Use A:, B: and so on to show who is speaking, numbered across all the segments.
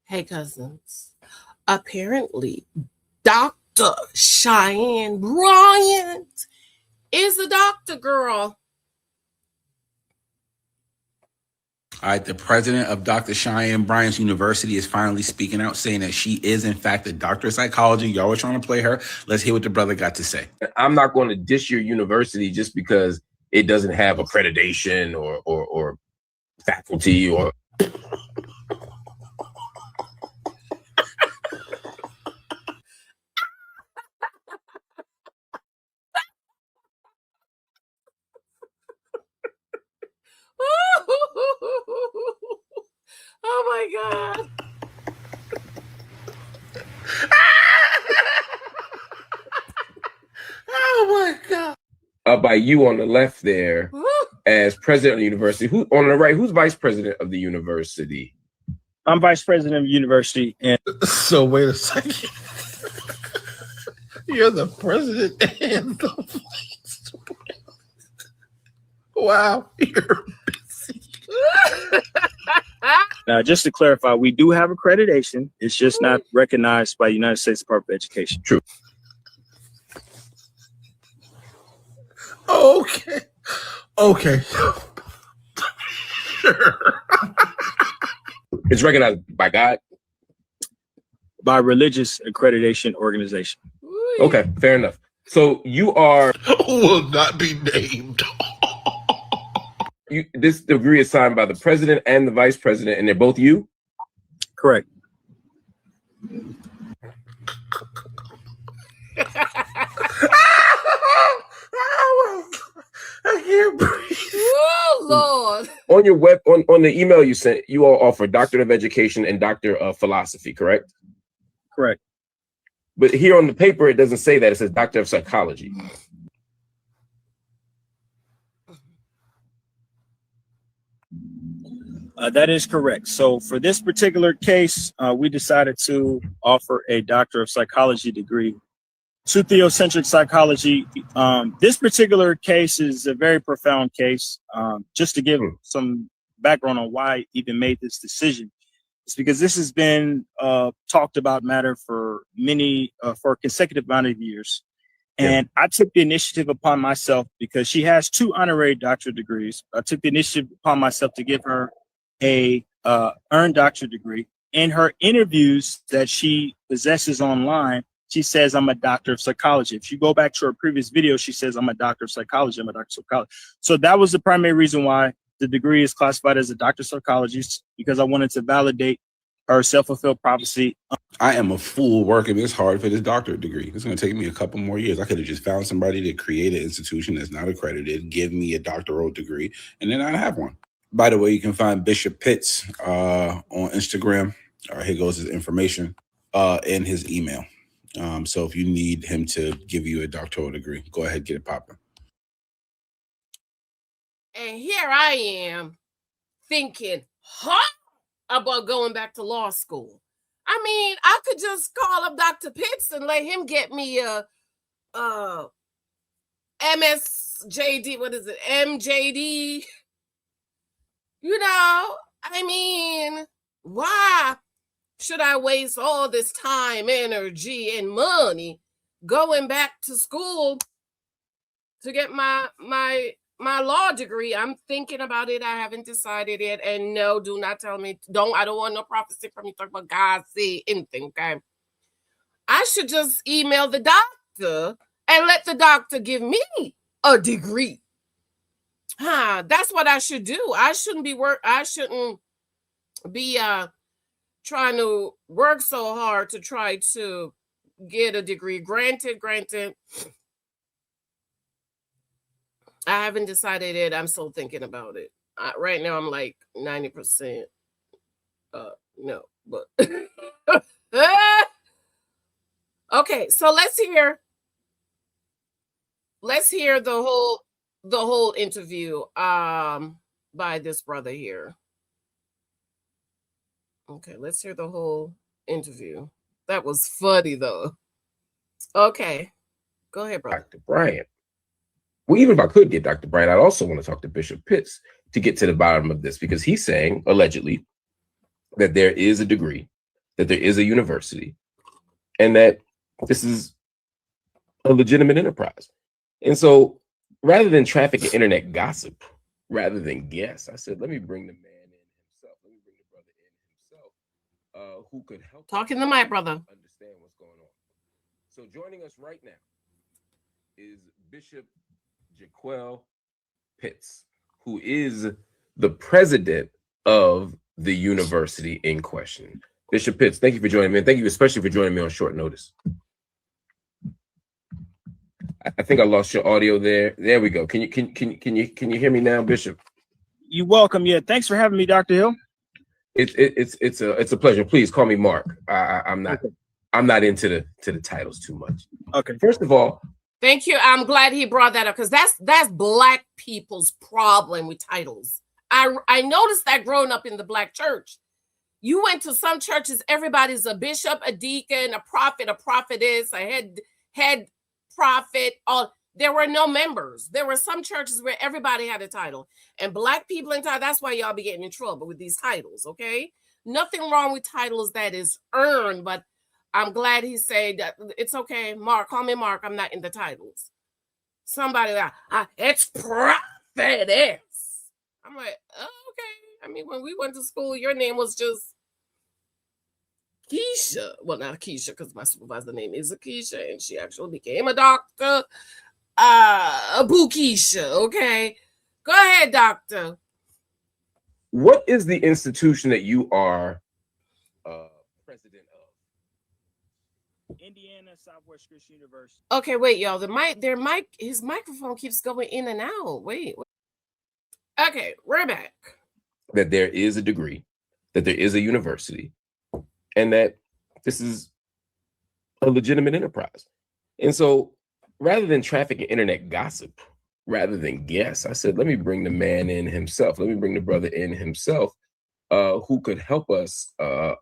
A: Hey, cousins. Apparently, Dr. Cheyenne Bryant is a doctor girl.
B: All right, the president of Dr. Cheyenne Bryant's University is finally speaking out, saying that she is, in fact, a doctor of psychology. Y'all were trying to play her. Let's hear what the brother got to say.
C: I'm not going to dish your university just because it doesn't have accreditation or faculty or...
A: Oh my God. Oh my God.
C: By you on the left there as president of the university. Who on the right? Who's vice president of the university?
D: I'm vice president of the university. And
B: so wait a second. You're the president and the vice president. Wow, you're busy.
D: Now, just to clarify, we do have accreditation. It's just not recognized by the United States Department of Education.
C: True.
B: Okay. Sure.
C: It's recognized by God?
D: By religious accreditation organization.
C: Okay, fair enough. So you are...
B: will not be named.
C: This degree is signed by the president and the vice president, and they're both you?
D: Correct.
B: I can't breathe.
A: Oh Lord.
C: On your web, on the email you sent, you all offer Doctor of Education and Doctor of Philosophy, correct?
D: Correct.
C: But here on the paper, it doesn't say that. It says Doctor of Psychology.
D: That is correct. So for this particular case, we decided to offer a Doctor of Psychology degree to theocentric psychology. This particular case is a very profound case. Just to give some background on why I even made this decision, it's because this has been talked about matter for for a consecutive amount of years. And I took the initiative upon myself because she has 2 honorary doctorate degrees. I took the initiative upon myself to give her a earned doctorate degree. In her interviews that she possesses online, she says, I'm a doctor of psychology. If you go back to her previous video, she says, I'm a doctor of psychology. I'm a doctor of psychology. So that was the primary reason why the degree is classified as a doctor of psychology, because I wanted to validate her self-fulfilled prophecy.
B: I am a fool working this hard for this doctorate degree. It's going to take me a couple more years. I could have just found somebody to create an institution that's not accredited, give me a doctoral degree, and then I'd have one. By the way, you can find Bishop Pitts on Instagram. Here goes his information in his email. So if you need him to give you a doctoral degree, go ahead, get it popping.
A: And here I am thinking about going back to law school. I mean, I could just call up Dr. Pitts and let him get me a MSJD, what is it, MJD? You know, I mean, why should I waste all this time, energy, and money going back to school to get my law degree? I'm thinking about it. I haven't decided yet. And no, do not tell me. I don't want no prophecy from you. Talk about God, say anything, okay? I should just email the doctor and let the doctor give me a degree. That's what I should do. I shouldn't be trying to work so hard to try to get a degree. Granted, I haven't decided it. I'm still thinking about it. Right now, I'm like 90%. No, but okay. So let's hear the whole interview by this brother here. Okay, let's hear the whole interview. That was funny though. Okay, go ahead, brother.
C: Dr. Bryant. Well, even if I could get Dr. Bryant, I'd also want to talk to Bishop Pitts to get to the bottom of this, because he's saying, allegedly, that there is a degree that there is a university, and that this is a legitimate enterprise. And so rather than traffic and internet gossip, rather than guess, I said, let me bring the man in himself. Let me bring the brother in himself, who could help
A: Talking to my brother.
C: Understand what's going on. So joining us right now is Bishop Jaquel Pitts, who is the president of the university in question. Bishop Pitts, thank you for joining me. And thank you especially for joining me on short notice. I think I lost your audio there. There we go. Can you hear me now, Bishop?
D: You're welcome. Yeah, thanks for having me, Dr. Hill.
C: It's a pleasure. Please call me Mark. I'm not into the titles too much.
D: Okay.
C: First of all,
A: thank you. I'm glad he brought that up because that's Black people's problem with titles. I noticed that growing up in the Black church. You went to some churches, everybody's a bishop, a deacon, a prophet, a prophetess, a head prophet. All there were no members. There were some churches where everybody had a title, and Black people in titles. That's why y'all be getting in trouble with these titles. Okay, nothing wrong with titles that is earned, but I'm glad he said that it's okay. Mark, call me Mark. I'm not in the titles. Somebody it's prophetess. I'm like, oh, okay. I mean, when we went to school, your name was just Keisha. Well, not Keisha, because my supervisor name is Keisha, and she actually became a doctor. Boo Keisha, okay? Go ahead, doctor.
C: What is the institution that you are president of?
D: Indiana Southwest Christian University.
A: Okay, wait, y'all. His microphone keeps going in and out. Wait. Okay, we're back.
C: That there is a degree, that there is a university, and that this is a legitimate enterprise. And so rather than traffic and internet gossip, rather than guess, I said, let me bring the man in himself. Let me bring the brother in himself, who could help us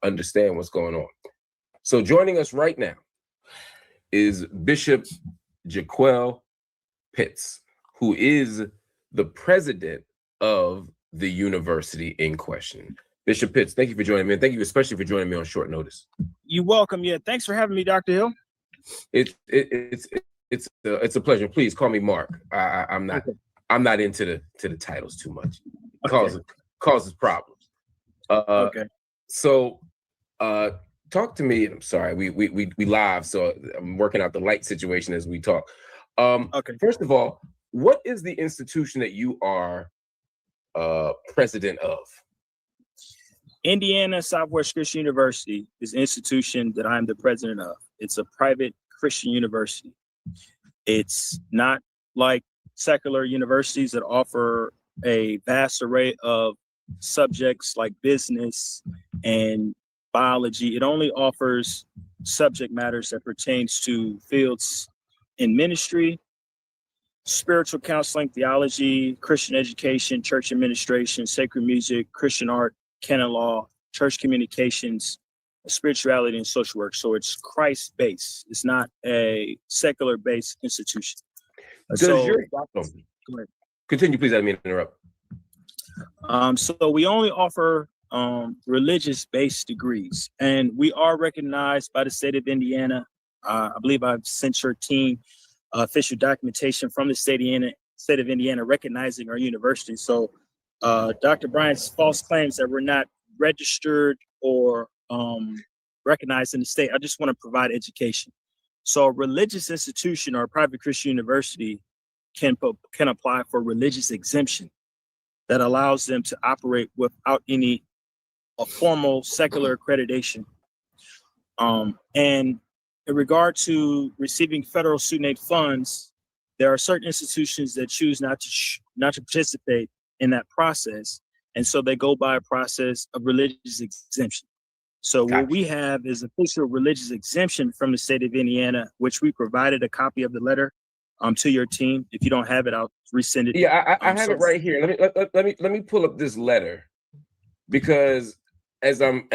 C: understand what's going on. So joining us right now is Bishop Jaquel Pitts, who is the president of the university in question. Bishop Pitts, thank you for joining me. And thank you especially for joining me on short notice.
D: You're welcome. Yeah, thanks for having me, Dr. Hill.
C: It's a pleasure. Please call me Mark. I'm not into the titles too much. It causes problems.
D: Okay.
C: So talk to me. I'm sorry, we live, so I'm working out the light situation as we talk.
D: Okay.
C: First of all, what is the institution that you are president of?
D: Indiana Southwest Christian University is an institution that I'm the president of. It's a private Christian university. It's not like secular universities that offer a vast array of subjects like business and biology. It only offers subject matters that pertains to fields in ministry, spiritual counseling, theology, Christian education, church administration, sacred music, Christian art, canon law, church communications, spirituality, and social work. So it's Christ-based. It's not a secular-based institution.
C: Continue, please. I didn't mean to interrupt.
D: So we only offer religious-based degrees, and we are recognized by the state of Indiana. I believe I've sent your team official documentation from the state of Indiana recognizing our university. So Dr. Bryant's false claims that we're not registered or recognized in the state, I just want to provide education. So a religious institution or a private Christian university can apply for religious exemption that allows them to operate without any formal secular accreditation. And in regard to receiving federal student aid funds, there are certain institutions that choose not to participate in that process, and so they go by a process of religious exemption. So what we have is official religious exemption from the state of Indiana, which we provided a copy of the letter to your team. If you don't have it, I'll resend it.
C: Yeah, I have it right here. Let me pull up this letter, because as I'm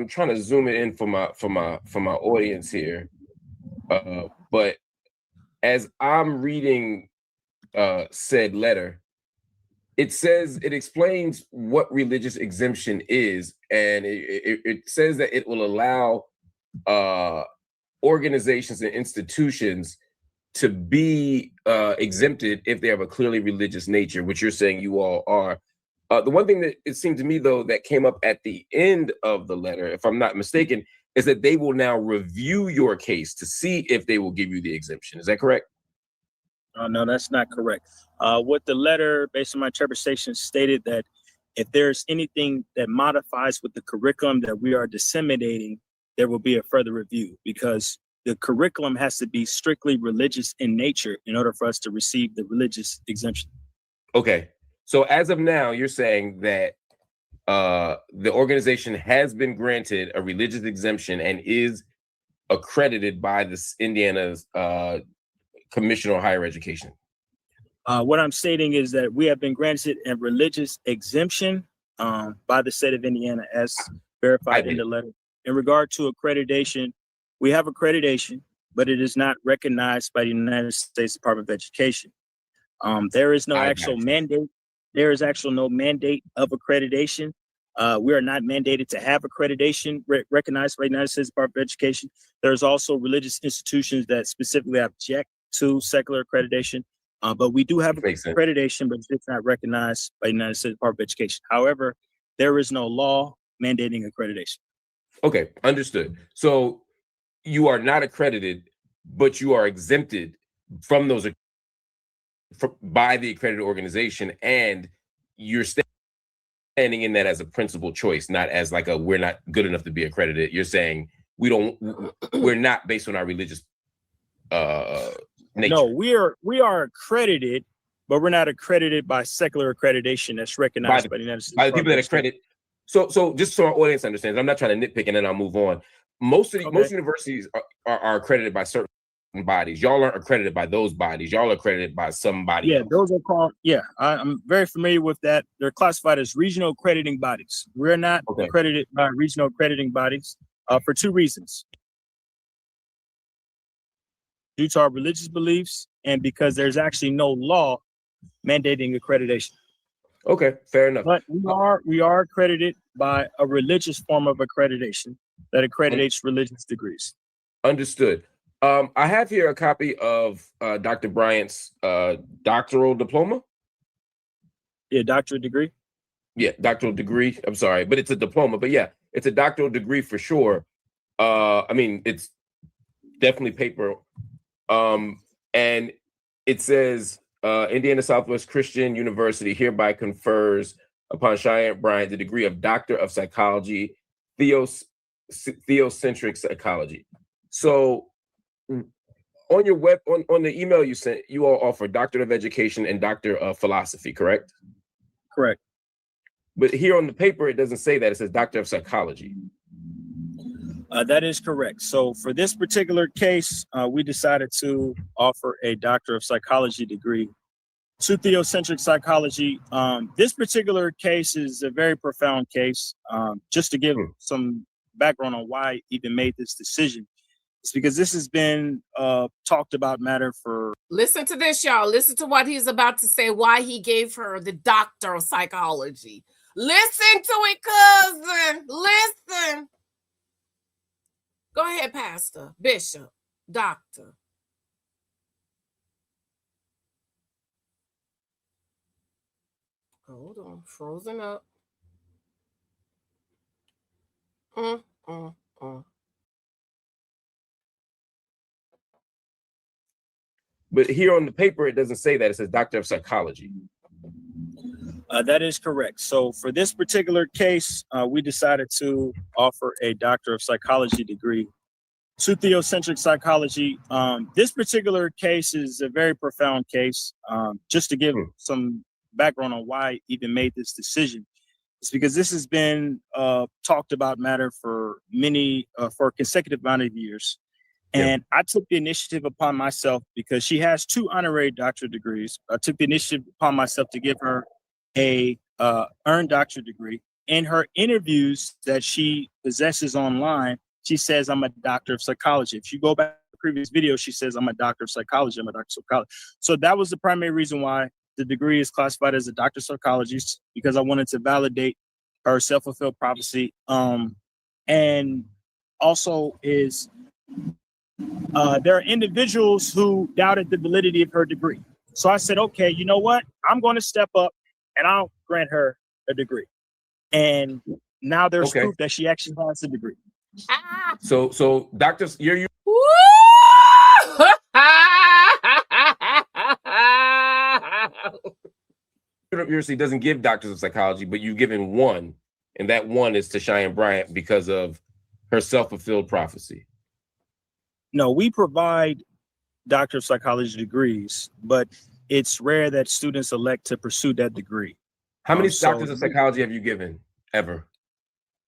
C: trying to zoom it in for my audience here. But as I'm reading said letter, it says, it explains what religious exemption is, and it says that it will allow organizations and institutions to be exempted if they have a clearly religious nature, which you're saying you all are. The one thing that it seemed to me, though, that came up at the end of the letter, if I'm not mistaken, is that they will now review your case to see if they will give you the exemption. Is that correct?
D: No, that's not correct. What the letter, based on my interpretation, stated that if there's anything that modifies with the curriculum that we are disseminating, there will be a further review, because the curriculum has to be strictly religious in nature in order for us to receive the religious exemption.
C: Okay. So as of now, you're saying that the organization has been granted a religious exemption and is accredited by the Indiana's Commissioner on Higher Education.
D: What I'm stating is that we have been granted a religious exemption by the state of Indiana, as verified in the letter. In regard to accreditation, we have accreditation, but it is not recognized by the United States Department of Education. There is no actual mandate. There is actually no mandate of accreditation. We are not mandated to have accreditation recognized by the United States Department of Education. There's also religious institutions that specifically object to secular accreditation, but we do have accreditation, but it's not recognized by the United States Department of Education. However, there is no law mandating accreditation.
C: Okay, understood. So you are not accredited, but you are exempted from those by the accredited organization, and you're standing in that as a principal choice, not as like we're not good enough to be accredited. You're saying we're not based on our religious nature.
D: No, we are accredited, but we're not accredited by secular accreditation that's recognized by the United States.
C: By the people that accredit. So just so our audience understands, I'm not trying to nitpick and then I'll move on. Most universities are accredited by certain bodies. Y'all aren't accredited by those bodies. Y'all are accredited by somebody else.
D: Those are called, I'm very familiar with that. They're classified as regional accrediting bodies. We're not accredited by regional accrediting bodies for two reasons. Due to our religious beliefs and because there's actually no law mandating accreditation.
C: Okay, fair enough.
D: But we are accredited by a religious form of accreditation that accreditates religious degrees.
C: Understood. I have here a copy of Dr. Bryant's doctoral diploma.
D: Yeah, doctorate degree.
C: Yeah, doctoral degree. I'm sorry, but it's a diploma. But yeah, it's a doctoral degree for sure. I mean, it's definitely paper. And it says Indiana Southwest Christian University hereby confers upon Cheyenne Bryant the degree of Doctor of Psychology, Theocentric Psychology. So on your on the email you sent, you all offer Doctor of Education and Doctor of Philosophy, correct?
D: Correct.
C: But here on the paper, it doesn't say that. It says Doctor of Psychology.
D: That is correct. So for this particular case, we decided to offer a Doctor of Psychology degree to theocentric psychology. This particular case is a very profound case. Just to give some background on why I even made this decision, it's because this has been talked about matter for.
A: Listen to this, y'all. Listen to what he's about to say, why he gave her the Doctor of Psychology. Listen to it, cousin. Listen. Go ahead, Pastor, Bishop, Doctor. Hold on, frozen up.
C: But here on the paper, it doesn't say that. It says Doctor of Psychology.
D: That is correct. So for this particular case, we decided to offer a Doctor of Psychology degree to theocentric psychology. This particular case is a very profound case. Just to give some background on why I even made this decision, it's because this has been talked about matter for for a consecutive amount of years. And I took the initiative upon myself, because she has 2 honorary doctorate degrees. I took the initiative upon myself to give her a earned doctorate degree. In her interviews that she possesses online, she says, I'm a Doctor of Psychology. If you go back to the previous video, she says, I'm a Doctor of Psychology. I'm a Doctor of Psychology. So that was the primary reason why the degree is classified as a doctor of psychology because I wanted to validate her self-fulfilled prophecy. And also is there are individuals who doubted the validity of her degree. So I said, okay, you know what? I'm going to step up and I'll grant her a degree. And now there's proof that she actually has a degree.
C: So doctors, you're University doesn't give doctors of psychology, but you've given one, and that one is to Cheyenne Bryant because of her self-fulfilled prophecy.
D: No, we provide doctor of psychology degrees, but it's rare that students elect to pursue that degree.
C: How many doctors of psychology have you given ever?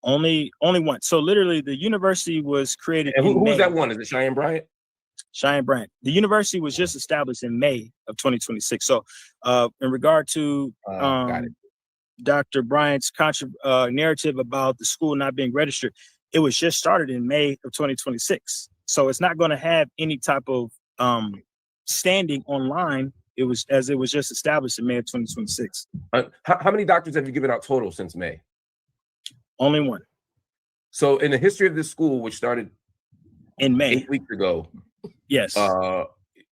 D: Only one. So literally, the university was created.
C: And who's that one? Is it Cheyenne Bryant?
D: Cheyenne Bryant. The university was just established in May of 2026. So, in regard to Dr. Bryant's narrative about the school not being registered, it was just started in May of 2026. So it's not going to have any type of standing online. It was just established in May of 2026.
C: How many doctors have you given out total since May?
D: Only one.
C: So in the history of this school, which started
D: in May
C: 8 weeks ago,
D: yes,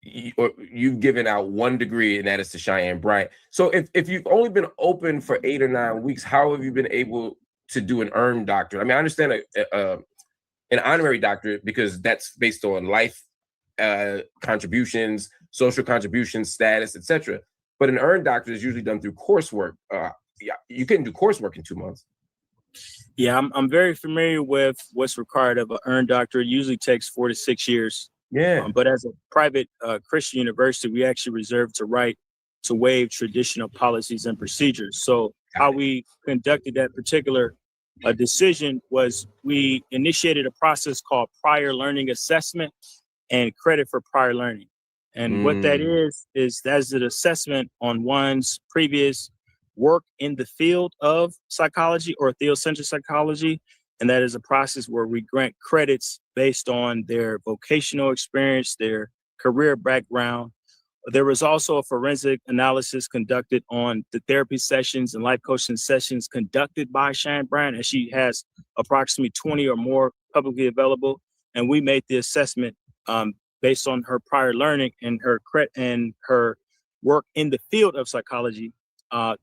C: you've given out one degree, and that is to Cheyenne Bryant. So if you've only been open for 8 or 9 weeks, how have you been able to do an earned doctorate? I mean, I understand an honorary doctorate because that's based on life contributions, social contributions, status, etc. But an earned doctorate is usually done through coursework. You couldn't do coursework in 2 months.
D: Yeah, I'm very familiar with what's required of an earned doctorate. It usually takes 4 to 6 years.
C: Yeah.
D: But as a private Christian university, we actually reserve the right to waive traditional policies and procedures. So how we conducted that particular decision was we initiated a process called prior learning assessment and credit for prior learning. And what that is that's an assessment on one's previous work in the field of psychology or theocentric psychology. And that is a process where we grant credits based on their vocational experience, their career background. There was also a forensic analysis conducted on the therapy sessions and life coaching sessions conducted by Cheyenne Bryant, and she has approximately 20 or more publicly available. And we made the assessment based on her prior learning and her work in the field of psychology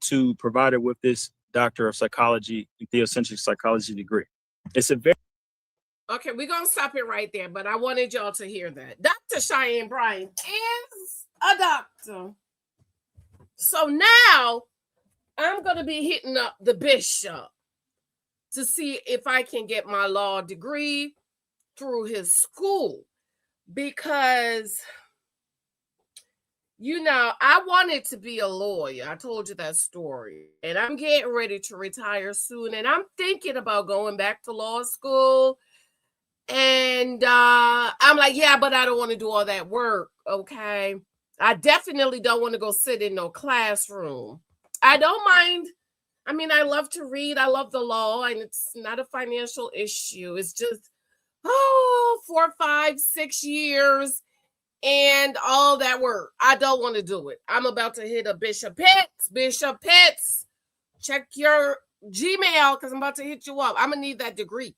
D: to provide her with this Doctor of Psychology and Theocentric Psychology degree. It's a very
A: okay. We're gonna stop it right there, but I wanted y'all to hear that Dr. Cheyenne Bryant is a doctor. So now I'm gonna be hitting up the bishop to see if I can get my law degree through his school, because you know, I wanted to be a lawyer. I told you that story. And I'm getting ready to retire soon. And I'm thinking about going back to law school. And I'm like, yeah, but I don't want to do all that work. Okay. I definitely don't want to go sit in no classroom. I don't mind. I mean, I love to read. I love the law. And it's not a financial issue. It's just, 4, 5, 6 years. And all that work. I don't want to do it. I'm about to hit a Bishop Pitts. Bishop Pitts, check your Gmail because I'm about to hit you up. I'm going to need that degree.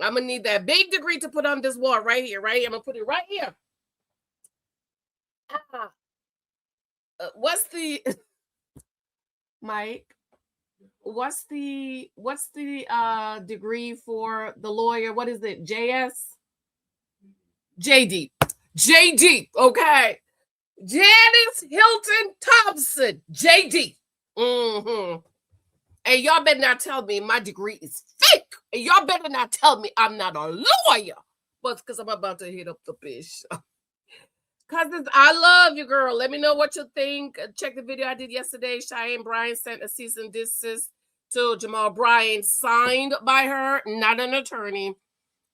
A: I'm going to need that big degree to put on this wall right here, right here. I'm going to put it right here. What's the, Mike, what's the degree for the lawyer? What is it? JD, okay. Janicehylton Thompson, JD. And y'all better not tell me my degree is fake. And y'all better not tell me I'm not a lawyer. But because I'm about to hit up the bishop. Cousins, I love you, girl. Let me know what you think. Check the video I did yesterday. Cheyenne Bryant sent a cease and desist to Jamal Bryant, signed by her, not an attorney.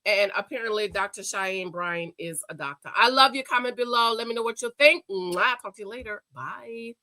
A: And apparently, Dr. Cheyenne Bryant is a doctor. I love you. Comment below. Let me know what you think. I'll talk to you later. Bye.